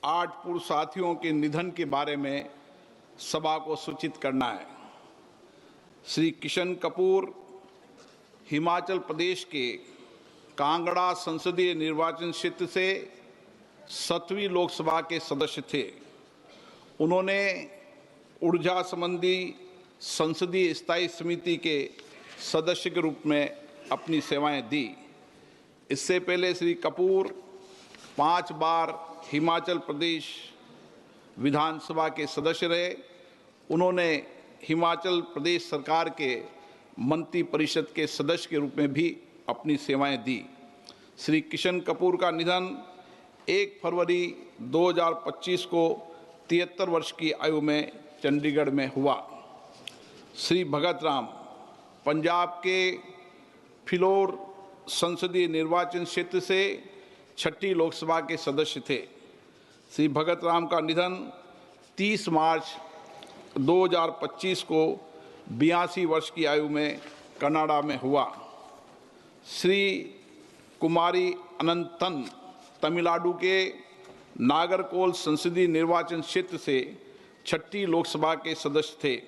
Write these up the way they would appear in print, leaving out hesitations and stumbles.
8 पूर्व साथियों के निधन के बारे में सभा को सूचित करना है। श्री किशन कपूर हिमाचल प्रदेश के कांगड़ा संसदीय निर्वाचन क्षेत्र से 7वीं लोकसभा के सदस्य थे। उन्होंने ऊर्जा संबंधी संसदीय स्थायी समिति के सदस्य के रूप में अपनी सेवाएं दी। इससे पहले श्री कपूर 5 बार हिमाचल प्रदेश विधानसभा के सदस्य रहे। उन्होंने हिमाचल प्रदेश सरकार के मंत्री परिषद के सदस्य के रूप में भी अपनी सेवाएं दी। श्री किशन कपूर का निधन 1 फरवरी 2025 को 73 वर्ष की आयु में चंडीगढ़ में हुआ। श्री भगत राम पंजाब के फिलौर संसदीय निर्वाचन क्षेत्र से 6ठी लोकसभा के सदस्य थे। श्री भगत राम का निधन 30 मार्च 2025 को 82 वर्ष की आयु में कनाडा में हुआ। श्री कुमारी अनंतन तमिलनाडु के नागरकोल संसदीय निर्वाचन क्षेत्र से 6ठी लोकसभा के सदस्य थे।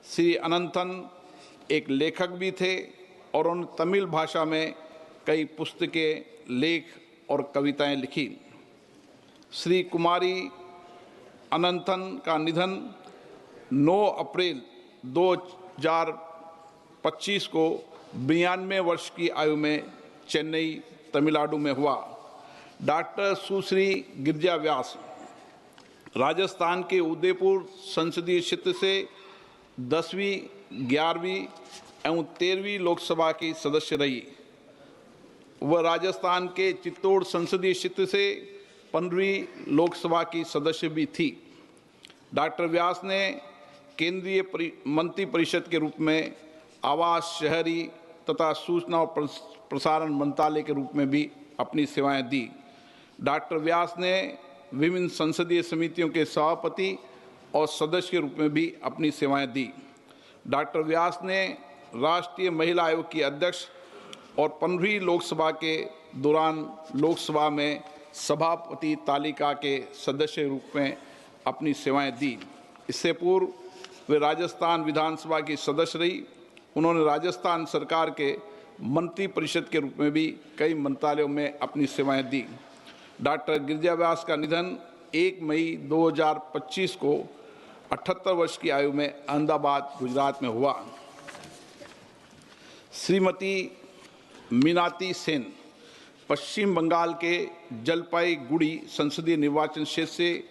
श्री अनंतन एक लेखक भी थे और उन्होंने तमिल भाषा में कई पुस्तकें, लेख और कविताएं लिखी। श्री कुमारी अनंतन का निधन 9 अप्रैल 2025 को 92 वर्ष की आयु में चेन्नई, तमिलनाडु में हुआ। डॉक्टर सुश्री गिरिजा व्यास राजस्थान के उदयपुर संसदीय क्षेत्र से 10वीं, 11वीं एवं 13वीं लोकसभा की सदस्य रही। वह राजस्थान के चित्तौड़ संसदीय क्षेत्र से 15वीं लोकसभा की सदस्य भी थी। डॉक्टर व्यास ने केंद्रीय मंत्री परिषद के रूप में आवास, शहरी तथा सूचना और प्रसारण मंत्रालय के रूप में भी अपनी सेवाएं दी। डॉक्टर व्यास ने विभिन्न संसदीय समितियों के सभापति और सदस्य के रूप में भी अपनी सेवाएं दी। डॉक्टर व्यास ने राष्ट्रीय महिला आयोग की अध्यक्ष और 15वीं लोकसभा के दौरान लोकसभा में सभापति तालिका के सदस्य के रूप में अपनी सेवाएं दी। इससे पूर्व वे राजस्थान विधानसभा की सदस्य रही। उन्होंने राजस्थान सरकार के मंत्री परिषद के रूप में भी कई मंत्रालयों में अपनी सेवाएं दी। डॉक्टर गिरिजा व्यास का निधन 1 मई 2025 को 78 वर्ष की आयु में अहमदाबाद, गुजरात में हुआ। श्रीमती मीनाती सेन पश्चिम बंगाल के जलपाईगुड़ी संसदीय निर्वाचन क्षेत्र से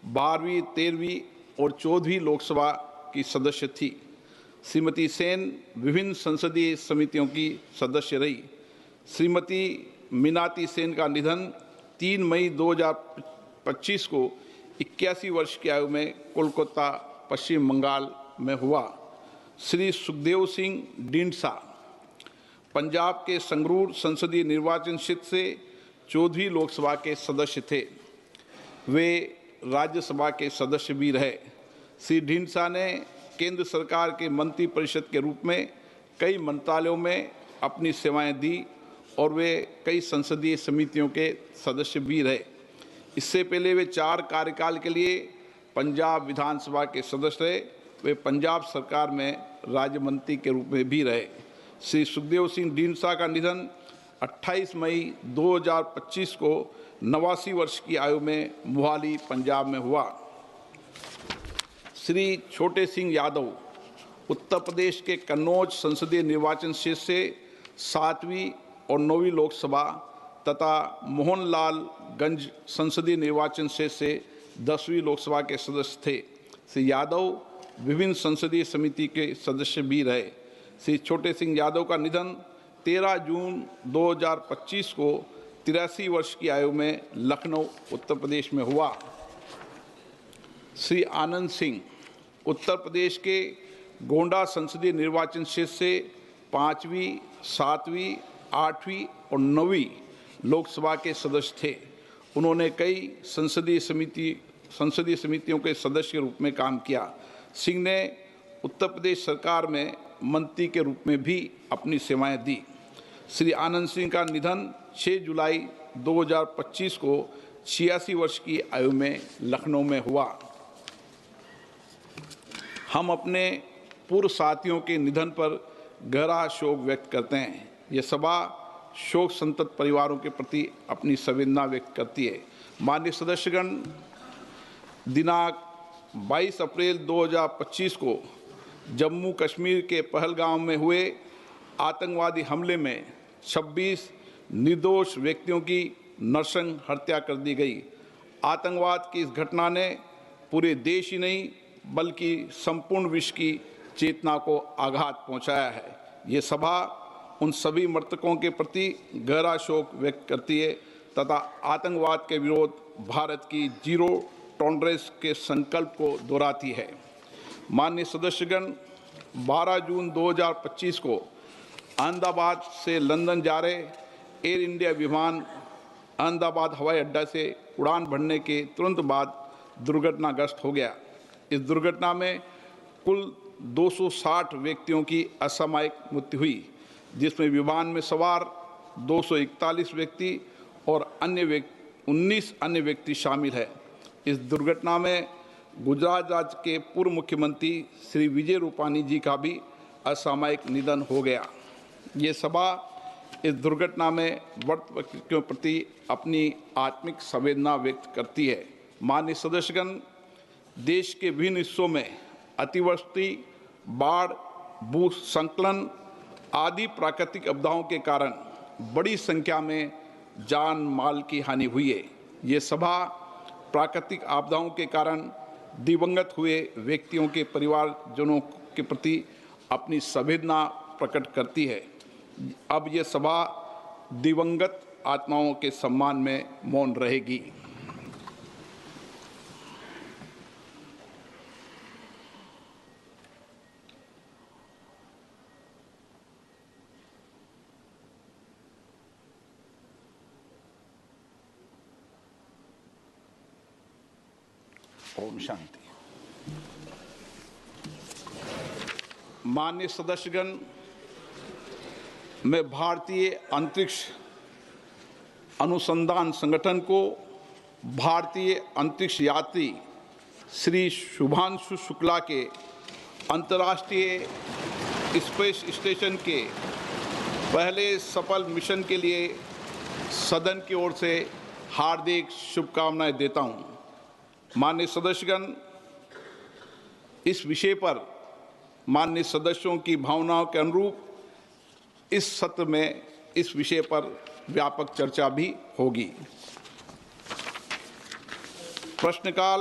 12वीं, 13वीं और 14वीं लोकसभा की सदस्य थी। श्रीमती सेन विभिन्न संसदीय समितियों की सदस्य रही। श्रीमती मीनाती सेन का निधन 3 मई 2025 को 81 वर्ष की आयु में कोलकाता, पश्चिम बंगाल में हुआ। श्री सुखदेव सिंह ढींडसा पंजाब के संगरूर संसदीय निर्वाचन क्षेत्र से 14वीं लोकसभा के सदस्य थे। वे राज्यसभा के सदस्य भी रहे। श्री ढींडसा ने केंद्र सरकार के मंत्री परिषद के रूप में कई मंत्रालयों में अपनी सेवाएं दी और वे कई संसदीय समितियों के सदस्य भी रहे। इससे पहले वे 4 कार्यकाल के लिए पंजाब विधानसभा के सदस्य रहे। वे पंजाब सरकार में राज्य मंत्री के रूप में भी रहे। श्री सुखदेव सिंह ढींडसा का निधन 28 मई 2025 को 89 वर्ष की आयु में मोहाली, पंजाब में हुआ। श्री छोटे सिंह यादव उत्तर प्रदेश के कन्नौज संसदीय निर्वाचन क्षेत्र से 7वीं और 9वीं लोकसभा तथा मोहनलालगंज संसदीय निर्वाचन क्षेत्र से 10वीं लोकसभा के सदस्य थे। श्री यादव विभिन्न संसदीय समिति के सदस्य भी रहे। श्री छोटे सिंह यादव का निधन 13 जून 2025 को 83 वर्ष की आयु में लखनऊ, उत्तर प्रदेश में हुआ। श्री आनंद सिंह उत्तर प्रदेश के गोंडा संसदीय निर्वाचन क्षेत्र से 5वीं, 7वीं, 8वीं और 9वीं लोकसभा के सदस्य थे। उन्होंने कई संसदीय समितियों के सदस्य के रूप में काम किया। सिंह ने उत्तर प्रदेश सरकार में मंत्री के रूप में भी अपनी सेवाएं दी। श्री आनंद सिंह का निधन 6 जुलाई 2025 को 86 वर्ष की आयु में लखनऊ में हुआ। हम अपने पूर्व साथियों के निधन पर गहरा शोक व्यक्त करते हैं। ये सभा शोक संतप्त परिवारों के प्रति अपनी संवेदना व्यक्त करती है। माननीय सदस्यगण, दिनांक 22 अप्रैल 2025 को जम्मू कश्मीर के पहलगाम में हुए आतंकवादी हमले में 26 निर्दोष व्यक्तियों की नरसंस हत्या कर दी गई। आतंकवाद की इस घटना ने पूरे देश ही नहीं बल्कि संपूर्ण विश्व की चेतना को आघात पहुंचाया है। ये सभा उन सभी मृतकों के प्रति गहरा शोक व्यक्त करती है तथा आतंकवाद के विरोध भारत की जीरो टॉलरेंस के संकल्प को दोहराती है। माननीय सदस्यगण, 12 जून 2025 को अहमदाबाद से लंदन जा रहे एयर इंडिया विमान अहमदाबाद हवाई अड्डा से उड़ान भरने के तुरंत बाद दुर्घटनाग्रस्त हो गया। इस दुर्घटना में कुल 260 व्यक्तियों की असामयिक मृत्यु हुई, जिसमें विमान में सवार 241 व्यक्ति और 19 अन्य व्यक्ति शामिल हैं। इस दुर्घटना में गुजरात राज्य के पूर्व मुख्यमंत्री श्री विजय रूपानी जी का भी असामयिक निधन हो गया। ये सभा इस दुर्घटना में मृत व्यक्तियों के प्रति अपनी आत्मिक संवेदना व्यक्त करती है। माननीय सदस्यगण, देश के विभिन्न हिस्सों में अतिवृष्टि, बाढ़, भूस्खलन आदि प्राकृतिक आपदाओं के कारण बड़ी संख्या में जान माल की हानि हुई है। ये सभा प्राकृतिक आपदाओं के कारण दिवंगत हुए व्यक्तियों के परिवारजनों के प्रति अपनी संवेदना प्रकट करती है। अब ये सभा दिवंगत आत्माओं के सम्मान में मौन रहेगी। ओम शांति। माननीय सदस्यगण, मैं भारतीय अंतरिक्ष अनुसंधान संगठन को भारतीय अंतरिक्ष यात्री श्री शुभांशु शुक्ला के अंतर्राष्ट्रीय स्पेस स्टेशन के पहले सफल मिशन के लिए सदन की ओर से हार्दिक शुभकामनाएं देता हूं। माननीय सदस्यगण, इस विषय पर माननीय सदस्यों की भावनाओं के अनुरूप इस सत्र में इस विषय पर व्यापक चर्चा भी होगी। प्रश्नकाल।